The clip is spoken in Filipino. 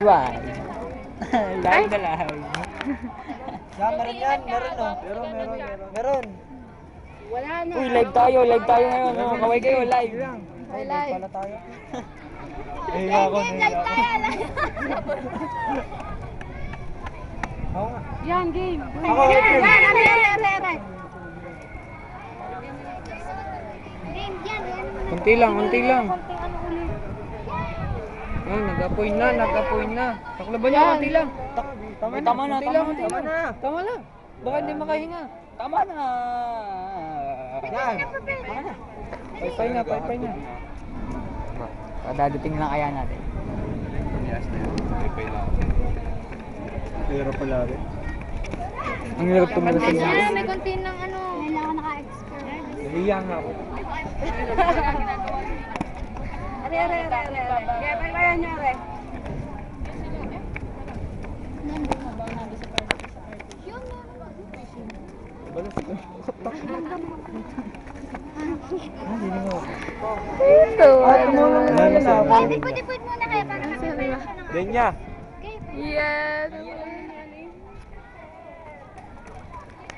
Why? Live na live. Meron yan, meron no. Meron. Wala na. Uy, live tayo ngayon. No? Kaway kayo, live. Ay, live pala tayo. Game, live tayo. Oo nga. Yan, game. Ako, Yan, April. yan. Game, yan. Kunti lang. Konting ano ulit. Ah, nag-apoy na. Taklaban niya, kunti lang. Tama na. Tama na. Baka hindi makahinga. Tama na. Yan. Paypay na. Dadating lang kaya natin. Pero pala rin. Ang hirap tumira sa Yan, mga. may konti ng ano. Kailangan naka-expert. Nahiya nga ako. Are. Kaya pagbayan niya, are. Ito. Ay, dipod muna kayo para makapipay siya ng Denya. Okay. Yan.